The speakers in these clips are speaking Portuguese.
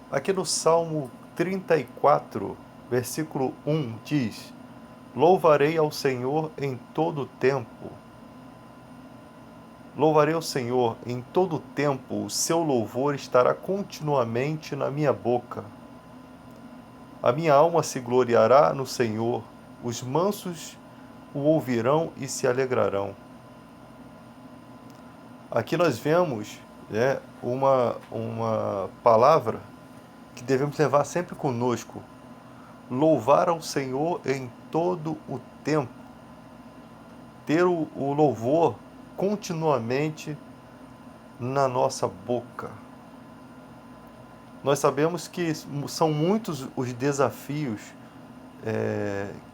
Aqui no Salmo 34, versículo 1 diz: Louvarei ao Senhor em todo o tempo. Louvarei ao Senhor em todo o tempo, o seu louvor estará continuamente na minha boca. A minha alma se gloriará no Senhor, os mansos o ouvirão e se alegrarão. Aqui nós vemos uma palavra que devemos levar sempre conosco. Louvar ao Senhor em todo o tempo. Ter o louvor continuamente na nossa boca. Nós sabemos que são muitos os desafios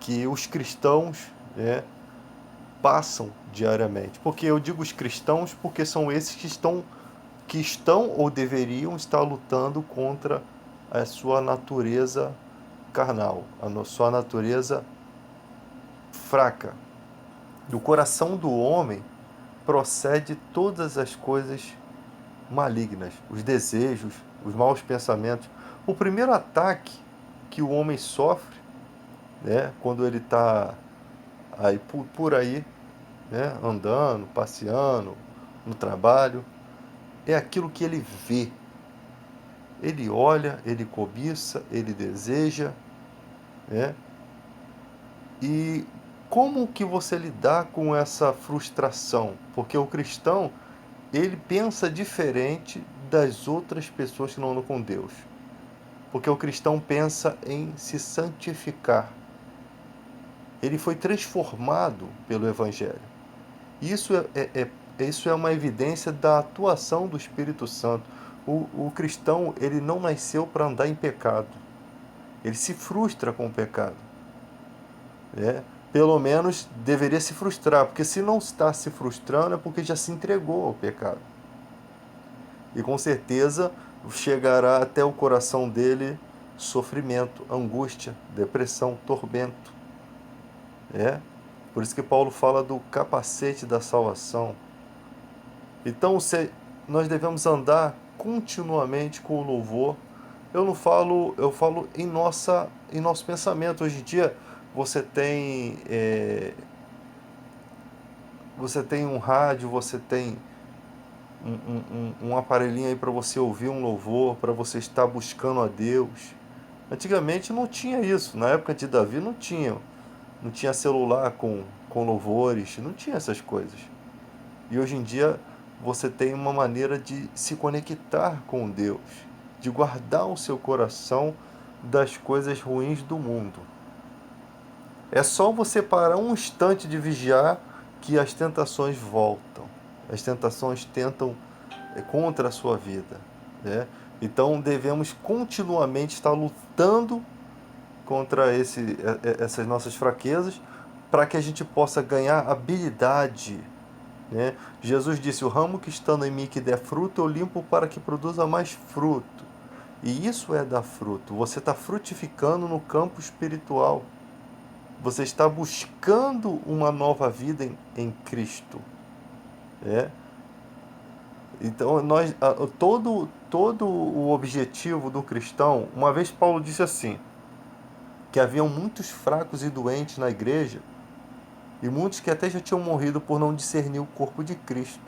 que os cristãos passam diariamente. Porque eu digo os cristãos porque são esses que estão ou deveriam estar lutando contra a sua natureza carnal, a sua natureza fraca. Do coração do homem procede todas as coisas malignas, os desejos, os maus pensamentos. O primeiro ataque que o homem sofre, quando ele está aí por aí, andando, passeando, no trabalho, é aquilo que ele vê. Ele olha, ele cobiça, ele deseja, E como que você lidar com essa frustração? Porque o cristão, ele pensa diferente das outras pessoas que não andam com Deus. Porque o cristão pensa em se santificar. Ele foi transformado pelo Evangelho. Isso isso é uma evidência da atuação do Espírito Santo. O cristão, ele não nasceu para andar em pecado. Ele se frustra com o pecado. Pelo menos deveria se frustrar, porque se não está se frustrando é porque já se entregou ao pecado. E com certeza chegará até o coração dele sofrimento, angústia, depressão, tormento. Por isso que Paulo fala do capacete da salvação. Então nós devemos andar continuamente com o louvor. Eu falo em nosso pensamento. Hoje em dia você tem um rádio, você tem um aparelhinho aí para você ouvir um louvor, para você estar buscando a Deus. Antigamente não tinha isso, na época de Davi não tinha celular com louvores, não tinha essas coisas. E hoje em dia você tem uma maneira de se conectar com Deus, de guardar o seu coração das coisas ruins do mundo. É só você parar um instante de vigiar que as tentações voltam. As tentações tentam contra a sua vida. Então devemos continuamente estar lutando contra essas nossas fraquezas para que a gente possa ganhar habilidade. Jesus disse: o ramo que estando em mim que der fruto, eu limpo para que produza mais fruto. E isso é dar fruto. Você está frutificando no campo espiritual. Você está buscando uma nova vida em Cristo. Então, todo o objetivo do cristão, uma vez Paulo disse assim, que haviam muitos fracos e doentes na igreja, e muitos que até já tinham morrido por não discernir o corpo de Cristo.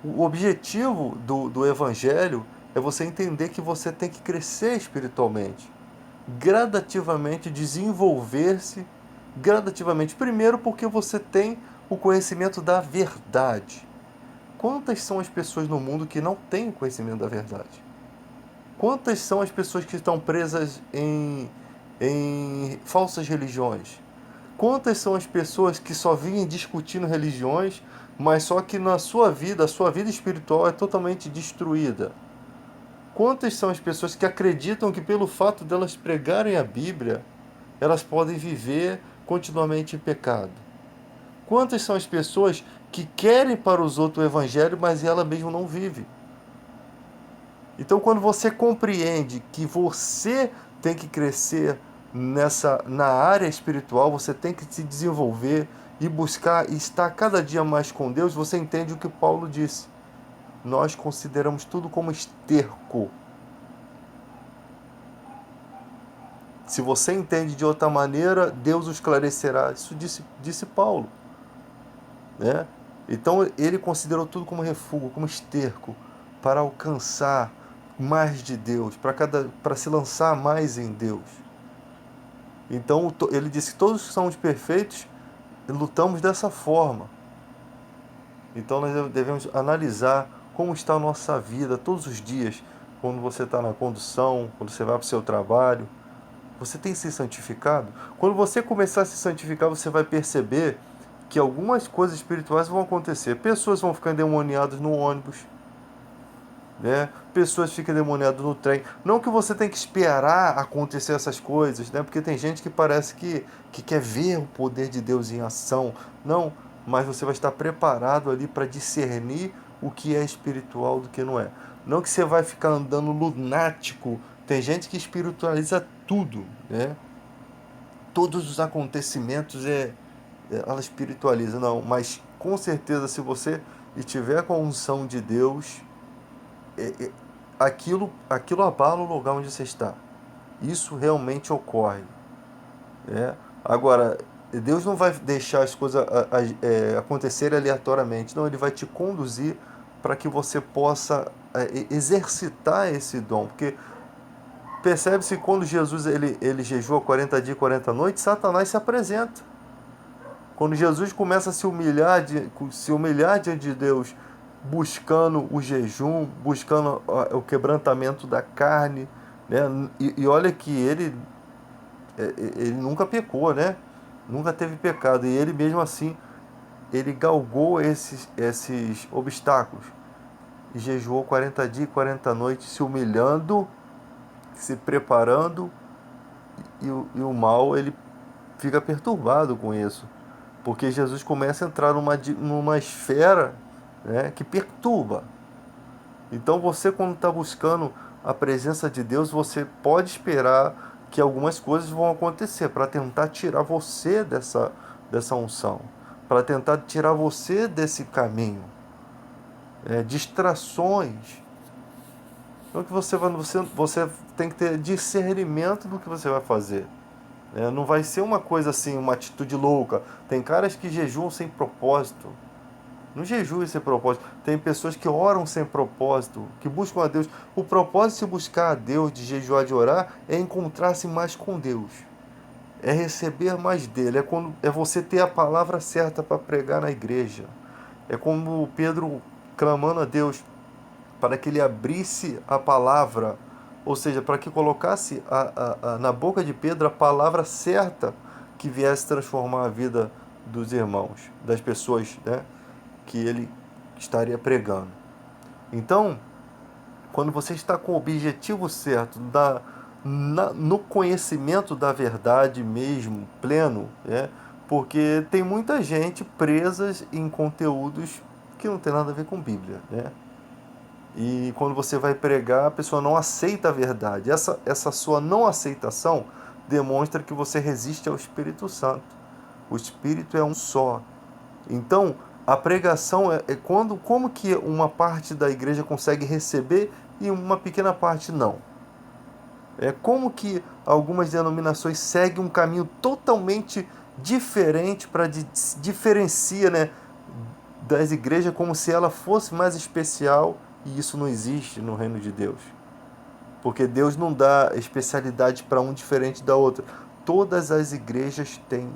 O objetivo do Evangelho é você entender que você tem que crescer espiritualmente, gradativamente desenvolver-se, gradativamente. Primeiro porque você tem o conhecimento da verdade. Quantas são as pessoas no mundo que não têm o conhecimento da verdade? Quantas são as pessoas que estão presas em falsas religiões? Quantas são as pessoas que só vivem discutindo religiões, mas só que na sua vida, a sua vida espiritual é totalmente destruída? Quantas são as pessoas que acreditam que pelo fato delas pregarem a Bíblia, elas podem viver continuamente em pecado? Quantas são as pessoas que querem para os outros o Evangelho, mas ela mesma não vive? Então, quando você compreende que você tem que crescer na área espiritual, você tem que se desenvolver e buscar e estar cada dia mais com Deus, você entende o que Paulo disse. Nós consideramos tudo como esterco. Se você entende de outra maneira, Deus o esclarecerá. Isso disse Paulo, né? Então ele considerou tudo como refúgio, como esterco, para alcançar mais de Deus, para se lançar mais em Deus. Então ele disse que todos que somos perfeitos lutamos dessa forma. Então nós devemos analisar como está a nossa vida todos os dias, quando você está na condução, quando você vai para o seu trabalho. Você tem se santificado? Quando você começar a se santificar, você vai perceber que algumas coisas espirituais vão acontecer. Pessoas vão ficar endemoniadas no ônibus, né? Pessoas ficam endemoniadas no trem. Não que você tem que esperar acontecer essas coisas, né? Porque tem gente que parece que quer ver o poder de Deus em ação. Não, mas você vai estar preparado ali para discernir o que é espiritual do que não é. Não que você vai ficar andando lunático. Tem gente que espiritualiza tudo, né? Todos os acontecimentos ela espiritualiza, não. Mas com certeza, se você estiver com a unção de Deus, aquilo abala o lugar onde você está. Isso realmente ocorre, né? Agora, Deus não vai deixar as coisas acontecerem aleatoriamente. Não, Ele vai te conduzir para que você possa exercitar esse dom. Porque percebe-se que quando Jesus ele jejua 40 dias e 40 noites, Satanás se apresenta. Quando Jesus começa a se humilhar diante de Deus, buscando o jejum, buscando o quebrantamento da carne, né? E olha que ele nunca pecou, né? Nunca teve pecado. E ele mesmo assim, ele galgou esses obstáculos. E jejuou 40 dias e 40 noites, se humilhando, se preparando, e o mal, ele fica perturbado com isso. Porque Jesus começa a entrar numa esfera, né, que perturba. Então você, quando está buscando a presença de Deus, você pode esperar que algumas coisas vão acontecer para tentar tirar você dessa unção, para tentar tirar você desse caminho. Distrações. Então que você tem que ter discernimento do que você vai fazer. Não vai ser uma coisa assim, uma atitude louca. Tem caras que jejuam sem propósito. Não jejue sem propósito. Tem pessoas que oram sem propósito, que buscam a Deus. O propósito de buscar a Deus, de jejuar, de orar, é encontrar-se mais com Deus. É receber mais dele. É você ter a palavra certa para pregar na igreja. É como Pedro clamando a Deus para que ele abrisse a palavra, ou seja, para que colocasse na boca de Pedro a palavra certa que viesse transformar a vida dos irmãos, das pessoas, né, que ele estaria pregando. Então, quando você está com o objetivo certo, no conhecimento da verdade mesmo, pleno, né, porque tem muita gente presa em conteúdos que não tem nada a ver com Bíblia, né? E quando você vai pregar, a pessoa não aceita a verdade. Essa sua não aceitação demonstra que você resiste ao Espírito Santo. O Espírito é um só. Então, a pregação como que uma parte da igreja consegue receber e uma pequena parte não. É como que algumas denominações seguem um caminho totalmente diferente para diferencia, né, das igrejas, como se ela fosse mais especial. E isso não existe no reino de Deus. Porque Deus não dá especialidade para um diferente da outra. Todas as igrejas têm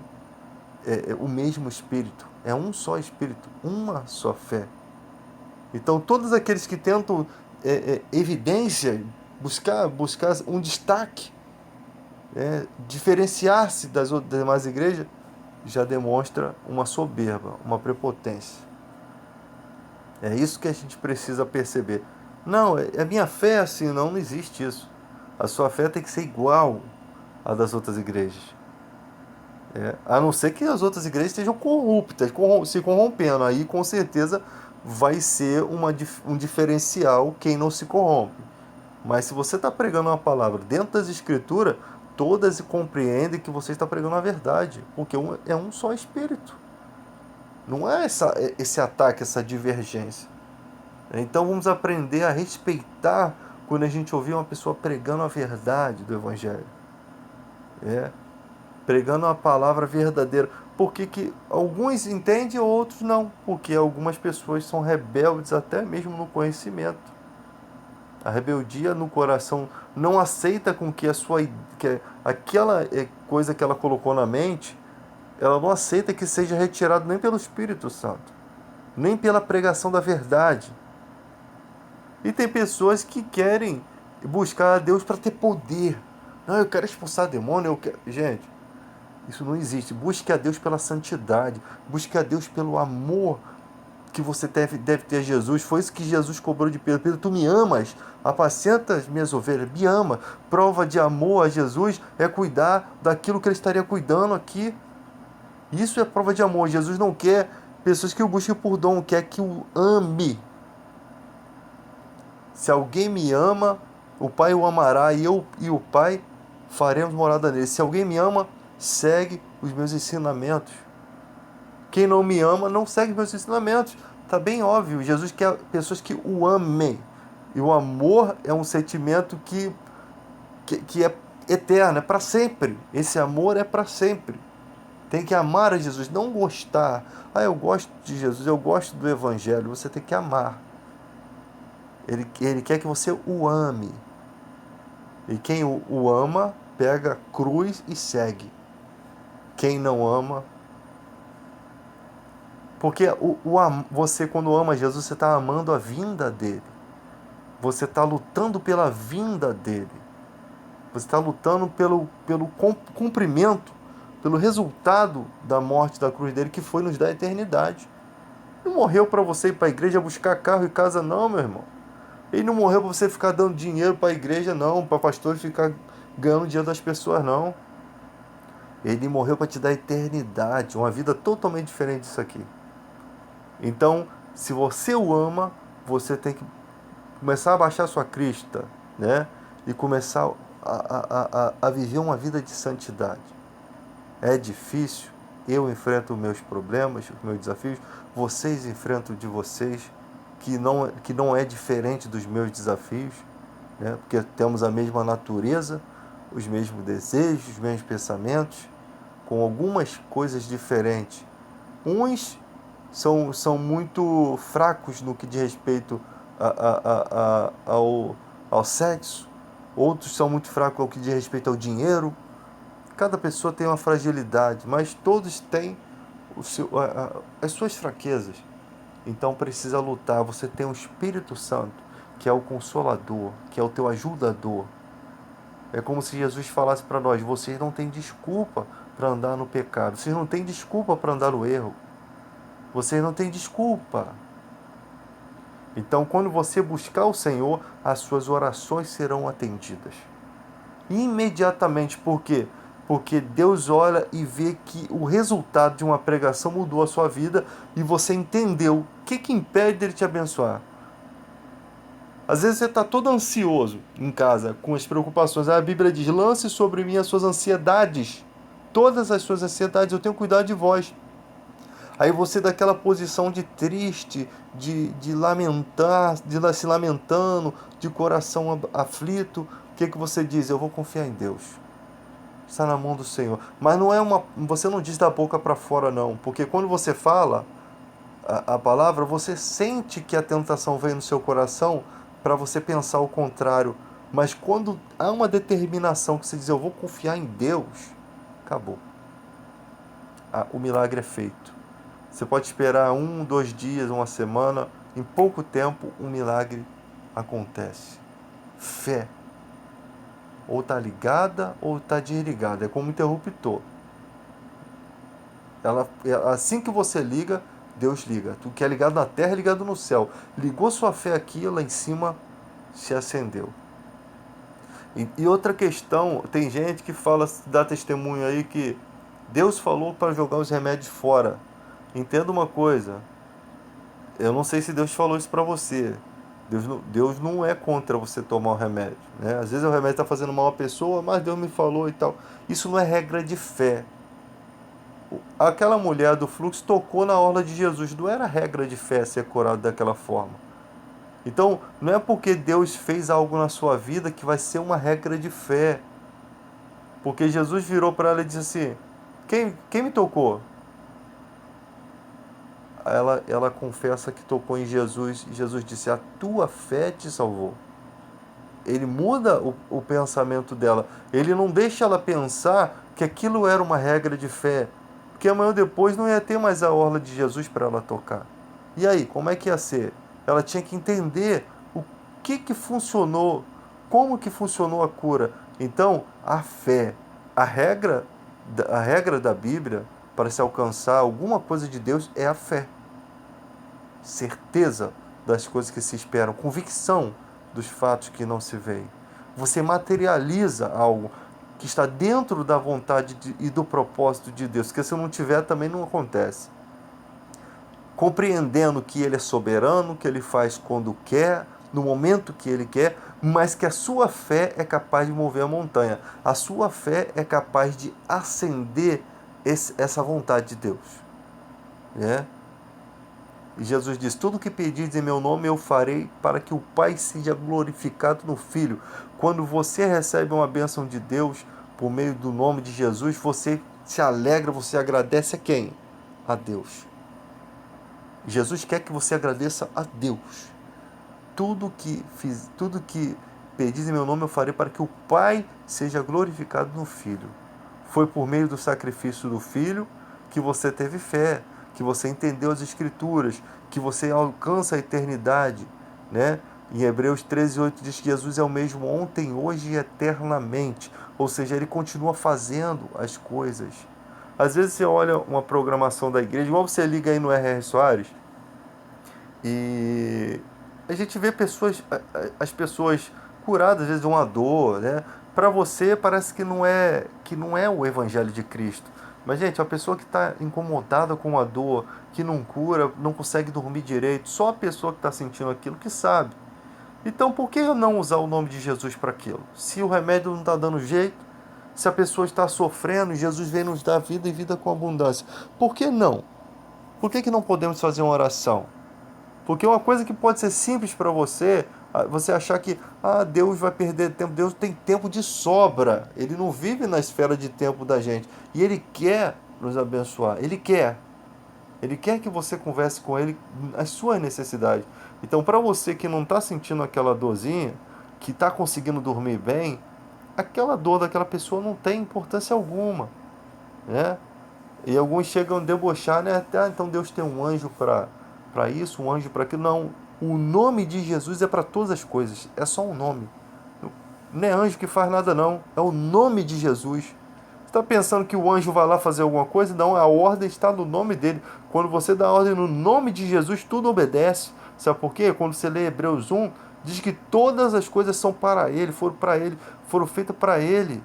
o mesmo Espírito. É um só Espírito, uma só fé. Então todos aqueles que tentam evidência, buscar um destaque, diferenciar-se das demais igrejas, já demonstra uma soberba, uma prepotência. É isso que a gente precisa perceber. Não, a minha fé é assim, não existe isso. A sua fé tem que ser igual à das outras igrejas. A não ser que as outras igrejas estejam corruptas, se corrompendo. Aí com certeza vai ser um diferencial quem não se corrompe. Mas se você está pregando uma palavra dentro das escrituras, todas compreendem que você está pregando a verdade. Porque é um só Espírito. Não é esse ataque, essa divergência. Então vamos aprender a respeitar quando a gente ouvir uma pessoa pregando a verdade do Evangelho. É, pregando uma palavra verdadeira. Porque que alguns entendem e outros não. Porque algumas pessoas são rebeldes até mesmo no conhecimento. A rebeldia no coração não aceita com que a sua que aquela coisa que ela colocou na mente, ela não aceita que seja retirado nem pelo Espírito Santo, nem pela pregação da verdade. E tem pessoas que querem buscar a Deus para ter poder. Não, eu quero expulsar demônio, eu quero... Gente, isso não existe. Busque a Deus pela santidade. Busque a Deus pelo amor que você deve ter a Jesus. Foi isso que Jesus cobrou de Pedro. Pedro, tu me amas, apacenta as minhas ovelhas, me ama. Prova de amor a Jesus é cuidar daquilo que ele estaria cuidando aqui. Isso é prova de amor. Jesus não quer pessoas que o busquem por dom, quer que o ame. Se alguém me ama, o Pai o amará e eu e o Pai faremos morada nele. Se alguém me ama, segue os meus ensinamentos. Quem não me ama não segue os meus ensinamentos. Está bem óbvio. Jesus quer pessoas que o amem. E o amor é um sentimento que é eterno, é para sempre. Esse amor é para sempre. Tem que amar a Jesus, não gostar. Ah, eu gosto de Jesus, eu gosto do Evangelho. Você tem que amar. Ele quer que você o ame. E quem o ama, pega a cruz e segue. Quem não ama... Porque você, quando ama Jesus, você está amando a vinda dele. Você está lutando pela vinda dele. Você está lutando pelo cumprimento, pelo resultado da morte da cruz dele, que foi nos dar a eternidade. Ele não morreu para você ir para a igreja buscar carro e casa, não, meu irmão. Ele não morreu para você ficar dando dinheiro para a igreja, não. Para pastor ficar ganhando dinheiro das pessoas, não. Ele morreu para te dar eternidade, uma vida totalmente diferente disso aqui. Então, se você o ama, você tem que começar a baixar sua crista, né? E começar a viver uma vida de santidade. É difícil, eu enfrento meus problemas, os meus desafios, vocês enfrentam de vocês, que não é diferente dos meus desafios, né? Porque temos a mesma natureza, os mesmos desejos, os mesmos pensamentos, com algumas coisas diferentes. Uns são muito fracos no que diz respeito ao sexo, outros são muito fracos ao que diz respeito ao dinheiro. Cada pessoa tem uma fragilidade, mas todos têm as suas fraquezas. Então precisa lutar. Você tem o Espírito Santo, que é o Consolador, que é o teu ajudador. É como se Jesus falasse para nós: vocês não têm desculpa para andar no pecado, vocês não têm desculpa para andar no erro, vocês não têm desculpa. Então, quando você buscar o Senhor, as suas orações serão atendidas. Imediatamente. Por quê? Porque Deus olha e vê que o resultado de uma pregação mudou a sua vida e você entendeu. O que impede dele te abençoar? Às vezes você está todo ansioso em casa, com as preocupações. A Bíblia diz: lance sobre mim as suas ansiedades. Todas as suas ansiedades, eu tenho cuidado de vós. Aí você daquela posição de triste, de lamentar, de se lamentando, de coração aflito, o que você diz? Eu vou confiar em Deus. Está na mão do Senhor. Mas não é você não diz da boca para fora, não. Porque quando você fala a palavra, você sente que a tentação vem no seu coração para você pensar o contrário. Mas quando há uma determinação que você diz: eu vou confiar em Deus, acabou. O milagre é feito. Você pode esperar 1, 2 dias, uma semana. Em pouco tempo, um milagre acontece. Fé. Ou está ligada ou está desligada. É como um interruptor. Assim que você liga, Deus liga. Tu que é ligado na terra, é ligado no céu. Ligou sua fé aqui, lá em cima se acendeu. E outra questão, tem gente que fala, dá testemunho aí que Deus falou para jogar os remédios fora. Entenda uma coisa, eu não sei se Deus falou isso para você. Deus não é contra você tomar o remédio, né? Às vezes o remédio está fazendo mal à pessoa, mas Deus me falou e tal. Isso não é regra de fé. Aquela mulher do fluxo tocou na orla de Jesus. Não era regra de fé ser curado daquela forma. Então, não é porque Deus fez algo na sua vida que vai ser uma regra de fé. Porque Jesus virou para ela e disse assim: quem me tocou? Ela confessa que tocou em Jesus, e Jesus disse: a tua fé te salvou. Ele muda o pensamento dela. Ele não deixa ela pensar que aquilo era uma regra de fé. Porque amanhã ou depois não ia ter mais a orla de Jesus para ela tocar. E aí, como é que ia ser? Ela tinha que entender o que funcionou, como que funcionou a cura. Então, a fé, a regra da Bíblia para se alcançar alguma coisa de Deus é a fé. Certeza das coisas que se esperam, convicção dos fatos que não se veem. Você materializa algo que está dentro da vontade e do propósito de Deus, porque se não tiver também não acontece. Compreendendo que Ele é soberano, que Ele faz quando quer, no momento que Ele quer, mas que a sua fé é capaz de mover a montanha. A sua fé é capaz de acender essa vontade de Deus. Né? E Jesus diz: tudo que pedis em meu nome eu farei, para que o Pai seja glorificado no Filho. Quando você recebe uma bênção de Deus por meio do nome de Jesus, você se alegra, você agradece a quem? A Deus. Jesus quer que você agradeça a Deus. Tudo que pedis em meu nome eu farei, para que o Pai seja glorificado no Filho. Foi por meio do sacrifício do Filho que você teve fé, que você entendeu as Escrituras, que você alcança a eternidade, né? Em Hebreus 13:8 diz que Jesus é o mesmo ontem, hoje e eternamente. Ou seja, Ele continua fazendo as coisas. Às vezes você olha uma programação da igreja, igual você liga aí no R.R. Soares, e a gente vê as pessoas curadas, às vezes de uma dor, né? Para você parece que não é o evangelho de Cristo. Mas, gente, a pessoa que está incomodada com a dor, que não cura, não consegue dormir direito, só a pessoa que está sentindo aquilo que sabe. Então, por que eu não usar o nome de Jesus para aquilo? Se o remédio não está dando jeito, se a pessoa está sofrendo, Jesus vem nos dar vida e vida com abundância. Por que não? Por que não podemos fazer uma oração? Porque uma coisa que pode ser simples para você, você achar que Deus vai perder tempo. Deus tem tempo de sobra. Ele não vive na esfera de tempo da gente. E Ele quer nos abençoar. Ele quer. Ele quer que você converse com Ele as suas necessidades. Então, para você que não está sentindo aquela dorzinha, que está conseguindo dormir bem, aquela dor daquela pessoa não tem importância alguma. Né? E alguns chegam a debochar, né? Então Deus tem um anjo para isso, um anjo para aquilo. Não, o nome de Jesus é para todas as coisas, é só um nome. Não é anjo que faz nada não, é o nome de Jesus. Você está pensando que o anjo vai lá fazer alguma coisa? Não, a ordem está no nome dele. Quando você dá a ordem no nome de Jesus, tudo obedece. Sabe por quê? Quando você lê Hebreus 1, diz que todas as coisas são para ele, foram feitas para ele.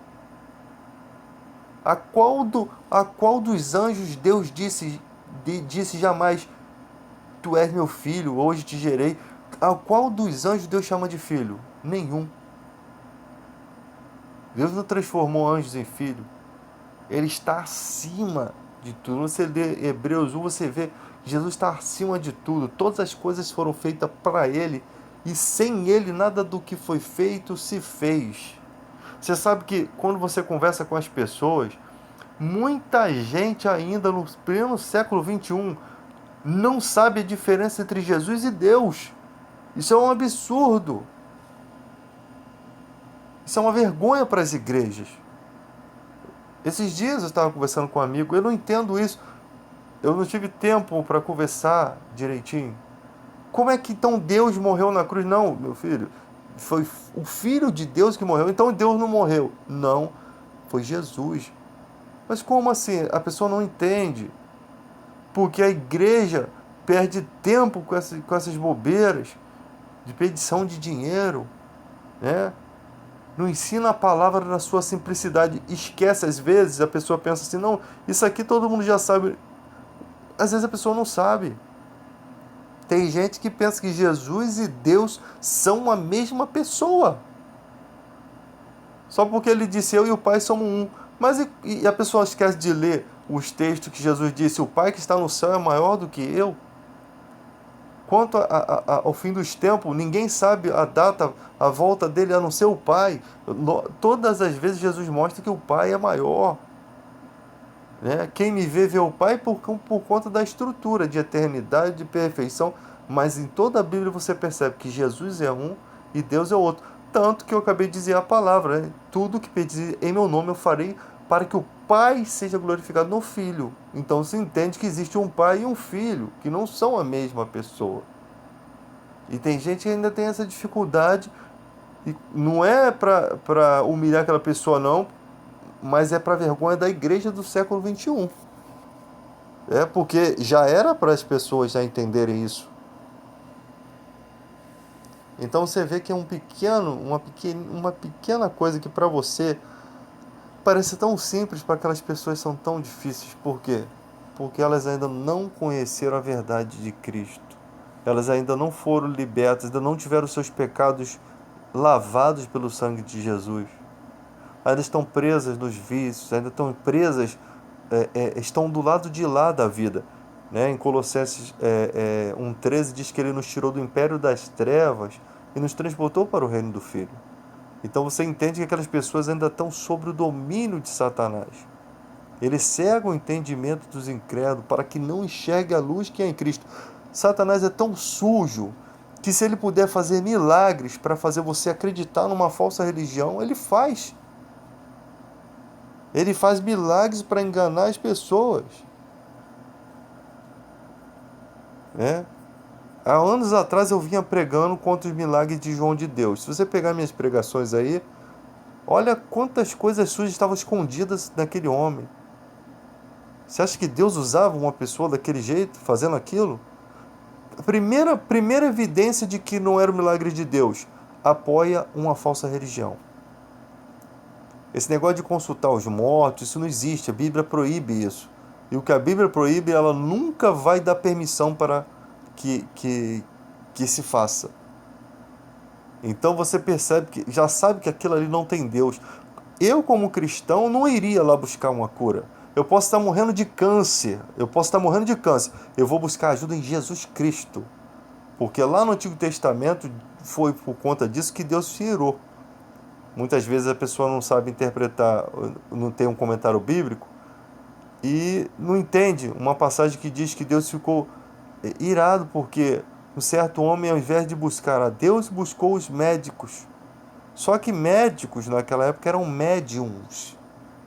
A qual dos anjos Deus disse jamais: tu és meu filho, hoje te gerei? A qual dos anjos Deus chama de filho? Nenhum. Deus não transformou anjos em filho. Ele está acima de tudo. Você lê Hebreus 1, você vê Jesus está acima de tudo. Todas as coisas foram feitas para Ele. E sem Ele nada do que foi feito se fez. Você sabe que quando você conversa com as pessoas, muita gente ainda no pleno século XXI não sabe a diferença entre Jesus e Deus. Isso é um absurdo. Isso é uma vergonha para as igrejas. Esses dias eu estava conversando com um amigo, eu não entendo isso. Eu não tive tempo para conversar direitinho. Como é que então Deus morreu na cruz? Não, meu filho, foi o Filho de Deus que morreu, então Deus não morreu. Não, foi Jesus. Mas como assim? A pessoa não entende. Porque a igreja perde tempo com essas bobeiras de pedição de dinheiro, né? Não ensina a palavra na sua simplicidade. Esquece, às vezes, a pessoa pensa assim, não, isso aqui todo mundo já sabe. Às vezes a pessoa não sabe. Tem gente que pensa que Jesus e Deus são a mesma pessoa. Só porque ele disse, eu e o Pai somos um. Mas e a pessoa esquece de ler os textos que Jesus disse, o Pai que está no céu é maior do que eu. Quanto ao fim dos tempos, ninguém sabe a data, a volta dele, a não ser o Pai. Todas as vezes Jesus mostra que o Pai é maior. Né? Quem me vê, vê o Pai por conta da estrutura de eternidade, de perfeição. Mas em toda a Bíblia você percebe que Jesus é um e Deus é outro. Tanto que eu acabei de dizer a palavra, né? Tudo que pedir em meu nome eu farei para que o Pai seja glorificado no Filho. Então se entende que existe um Pai e um Filho, que não são a mesma pessoa. E tem gente que ainda tem essa dificuldade, e não é para humilhar aquela pessoa não, mas é para vergonha da igreja do século XXI. É porque já era para as pessoas já entenderem isso. Então você vê que é uma pequena coisa que para você parece tão simples, para aquelas pessoas são tão difíceis. Por quê? Porque elas ainda não conheceram a verdade de Cristo. Elas ainda não foram libertas, ainda não tiveram seus pecados lavados pelo sangue de Jesus. Ainda estão presas nos vícios, ainda estão presas, estão do lado de lá da vida. Né? Em Colossenses 1,13 diz que ele nos tirou do império das trevas e nos transportou para o reino do Filho. Então você entende que aquelas pessoas ainda estão sob o domínio de Satanás. Ele cega o entendimento dos incrédulos para que não enxergue a luz que é em Cristo. Satanás é tão sujo que se ele puder fazer milagres para fazer você acreditar numa falsa religião, ele faz. Ele faz milagres para enganar as pessoas. Né? Há anos atrás eu vinha pregando contra os milagres de João de Deus. Se você pegar minhas pregações aí, olha quantas coisas sujas estavam escondidas naquele homem. Você acha que Deus usava uma pessoa daquele jeito, fazendo aquilo? A primeira evidência de que não era o milagre de Deus, apoia uma falsa religião. Esse negócio de consultar os mortos, isso não existe, a Bíblia proíbe isso. E o que a Bíblia proíbe, ela nunca vai dar permissão para que se faça. Então você percebe que já sabe que aquilo ali não tem Deus. Eu, como cristão, não iria lá buscar uma cura. Eu posso estar morrendo de câncer. Eu vou buscar ajuda em Jesus Cristo. Porque lá no Antigo Testamento foi por conta disso que Deus se irou. Muitas vezes a pessoa não sabe interpretar, não tem um comentário bíblico e não entende uma passagem que diz que Deus ficou irado porque um certo homem, ao invés de buscar a Deus, buscou os médicos. Só que médicos naquela época eram médiums,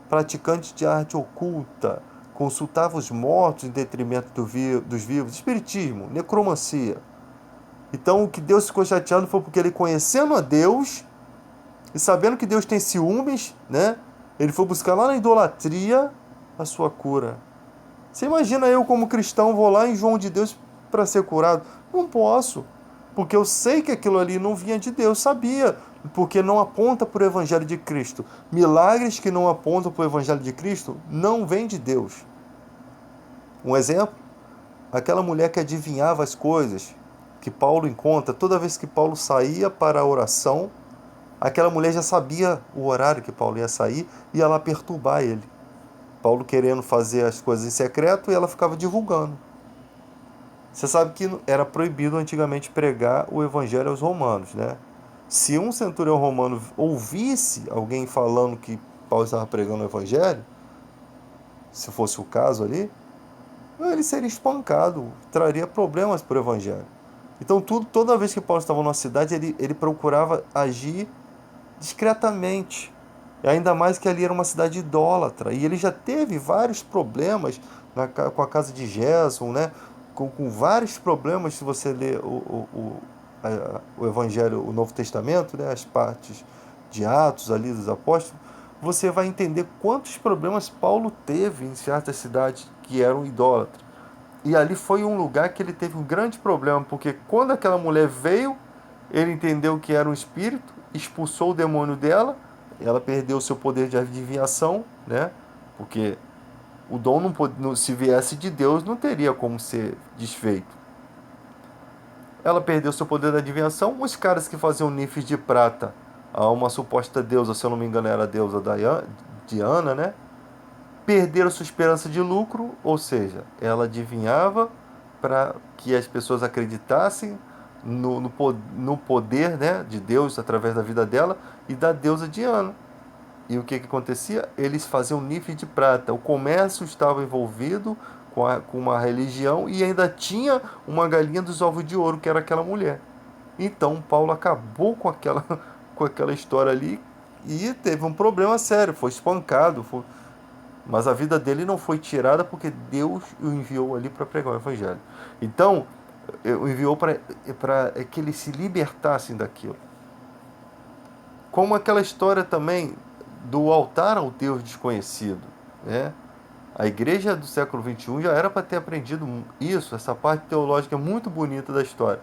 praticantes de arte oculta, consultavam os mortos em detrimento dos vivos, espiritismo, necromancia. Então o que Deus ficou chateado foi porque ele, conhecendo a Deus e sabendo que Deus tem ciúmes, né? Ele foi buscar lá na idolatria a sua cura. Você imagina eu como cristão vou lá em João de Deus para ser curado? Não posso, porque eu sei que aquilo ali não vinha de Deus, sabia, porque não aponta para o Evangelho de Cristo. Milagres que não apontam para o Evangelho de Cristo não vêm de Deus. Um exemplo, aquela mulher que adivinhava as coisas, que Paulo encontra, toda vez que Paulo saía para a oração, aquela mulher já sabia o horário que Paulo ia sair e ia lá perturbar ele. Paulo querendo fazer as coisas em secreto e ela ficava divulgando. Você sabe que era proibido antigamente pregar o evangelho aos romanos, né? Se um centurião romano ouvisse alguém falando que Paulo estava pregando o evangelho, se fosse o caso ali, ele seria espancado, traria problemas para o evangelho. Então toda vez que Paulo estava numa cidade, ele procurava agir discretamente. E ainda mais que ali era uma cidade idólatra. E ele já teve vários problemas com a casa de Gerson, né? Com vários problemas, se você ler o Evangelho, o Novo Testamento, né? As partes de Atos ali dos apóstolos, você vai entender quantos problemas Paulo teve em certas cidades que eram idólatras. E ali foi um lugar que ele teve um grande problema, porque quando aquela mulher veio, ele entendeu que era um espírito, expulsou o demônio dela, ela perdeu o seu poder de adivinhação, né? Porque o dom, se viesse de Deus, não teria como ser desfeito. Ela perdeu seu poder de adivinhação. Os caras que faziam nifes de prata a uma suposta deusa, se eu não me engano era a deusa Diana, né? Perderam sua esperança de lucro, ou seja, ela adivinhava para que as pessoas acreditassem no poder, né, de Deus através da vida dela e da deusa Diana. E o que acontecia? Eles faziam níveis de prata. O comércio estava envolvido com uma religião e ainda tinha uma galinha dos ovos de ouro, que era aquela mulher. Então Paulo acabou com aquela história ali e teve um problema sério, foi espancado, mas a vida dele não foi tirada porque Deus o enviou ali para pregar o evangelho. Então, o enviou para que eles se libertassem daquilo. Como aquela história também do altar ao Deus desconhecido, né? A igreja do século XXI já era para ter aprendido isso, essa parte teológica muito bonita da história.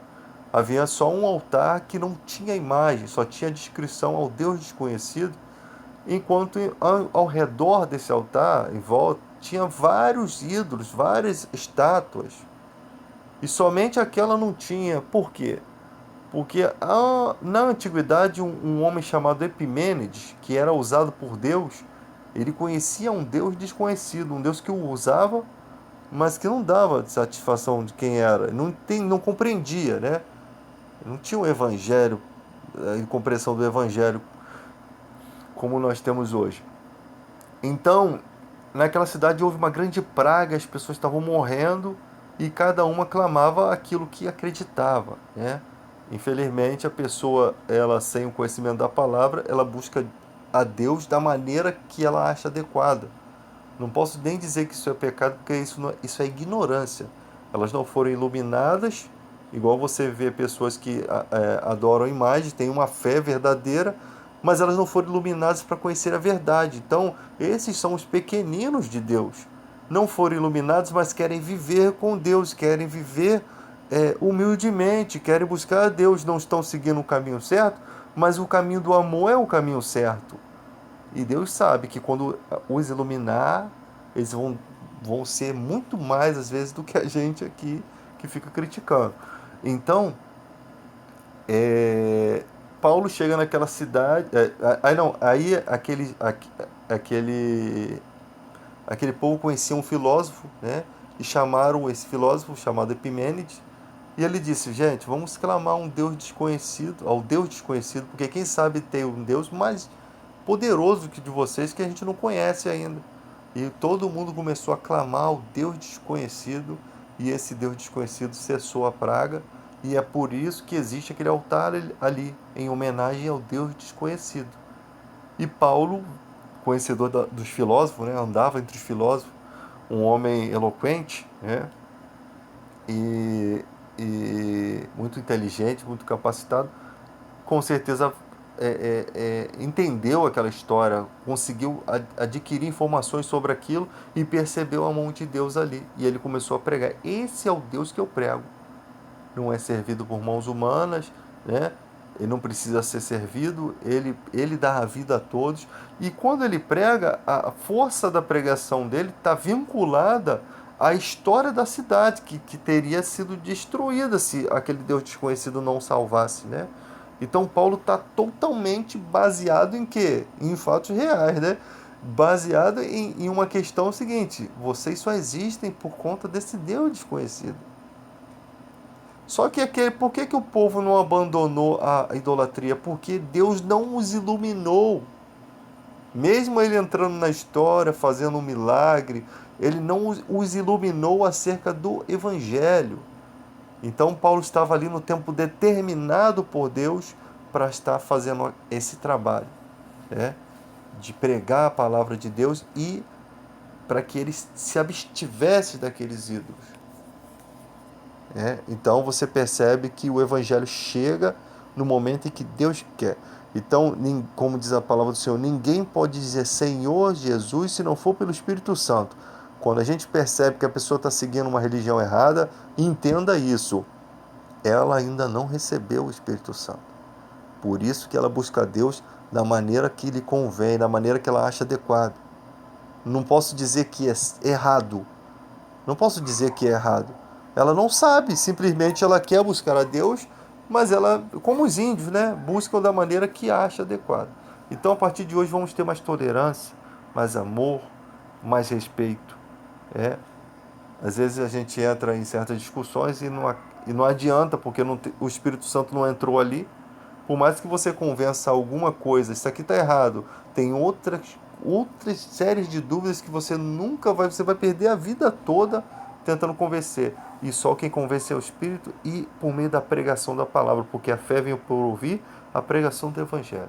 Havia só um altar que não tinha imagem, só tinha descrição ao Deus desconhecido, enquanto ao redor desse altar, em volta, tinha vários ídolos, várias estátuas. E somente aquela não tinha. Por quê? Porque na antiguidade um homem chamado Epimênides, que era usado por Deus, ele conhecia um Deus desconhecido, um Deus que o usava, mas que não dava satisfação de quem era, não compreendia, né? Não tinha um evangelho, a compreensão do evangelho como nós temos hoje. Então, naquela cidade houve uma grande praga, as pessoas estavam morrendo e cada uma clamava aquilo que acreditava, né? Infelizmente, a pessoa, ela sem o conhecimento da palavra, ela busca a Deus da maneira que ela acha adequada. Não posso nem dizer que isso é pecado, porque isso é ignorância. Elas não foram iluminadas, igual você vê pessoas que adoram imagens, têm uma fé verdadeira, mas elas não foram iluminadas para conhecer a verdade. Então, esses são os pequeninos de Deus. Não foram iluminados, mas querem viver com Deus, querem viver humildemente, querem buscar a Deus, não estão seguindo o caminho certo, mas o caminho do amor é o caminho certo. E Deus sabe que quando os iluminar, eles vão ser muito mais, às vezes, do que a gente aqui que fica criticando. Então, Paulo chega naquela cidade. Aí aquele povo conhecia um filósofo, né? E chamaram esse filósofo chamado Epimênides. E ele disse: gente, vamos clamar um Deus desconhecido, ao Deus desconhecido, porque quem sabe tem um Deus mais poderoso que de vocês que a gente não conhece ainda. E todo mundo começou a clamar ao Deus desconhecido, e esse Deus desconhecido cessou a praga, e é por isso que existe aquele altar ali, em homenagem ao Deus desconhecido. E Paulo, conhecedor dos filósofos, né, andava entre os filósofos, um homem eloquente, né, e muito inteligente, muito capacitado, com certeza entendeu aquela história, conseguiu adquirir informações sobre aquilo e percebeu a mão de Deus ali. E ele começou a pregar: esse é o Deus que eu prego. Não é servido por mãos humanas, né? Ele não precisa ser servido, ele dá a vida a todos. E quando ele prega, a força da pregação dele está vinculada à história da cidade, que teria sido destruída se aquele Deus desconhecido não salvasse, né? Então Paulo está totalmente baseado em quê? Em fatos reais, né? Baseado em uma questão seguinte: vocês só existem por conta desse Deus desconhecido. Só que por que o povo não abandonou a idolatria? Porque Deus não os iluminou. Mesmo ele entrando na história, fazendo um milagre, ele não os iluminou acerca do Evangelho. Então Paulo estava ali no tempo determinado por Deus para estar fazendo esse trabalho, né? De pregar a palavra de Deus e para que eles se abstivessem daqueles ídolos. Então você percebe que o Evangelho chega no momento em que Deus quer. Então, como diz a palavra do Senhor, ninguém pode dizer Senhor Jesus se não for pelo Espírito Santo. Quando a gente percebe que a pessoa está seguindo uma religião errada, entenda isso: ela ainda não recebeu o Espírito Santo. Por isso que ela busca a Deus da maneira que lhe convém, da maneira que ela acha adequada. Não posso dizer que é errado. Não posso dizer que é errado. Ela não sabe, simplesmente ela quer buscar a Deus, mas ela, como os índios, né, buscam da maneira que acha adequada. Então, a partir de hoje, vamos ter mais tolerância, mais amor, mais respeito. Às vezes a gente entra em certas discussões e não adianta, porque o Espírito Santo não entrou ali. Por mais que você convença alguma coisa, isso aqui está errado, tem outras séries de dúvidas que você vai perder a vida toda tentando convencer. E só quem convence é o Espírito e por meio da pregação da palavra, porque a fé vem por ouvir a pregação do Evangelho.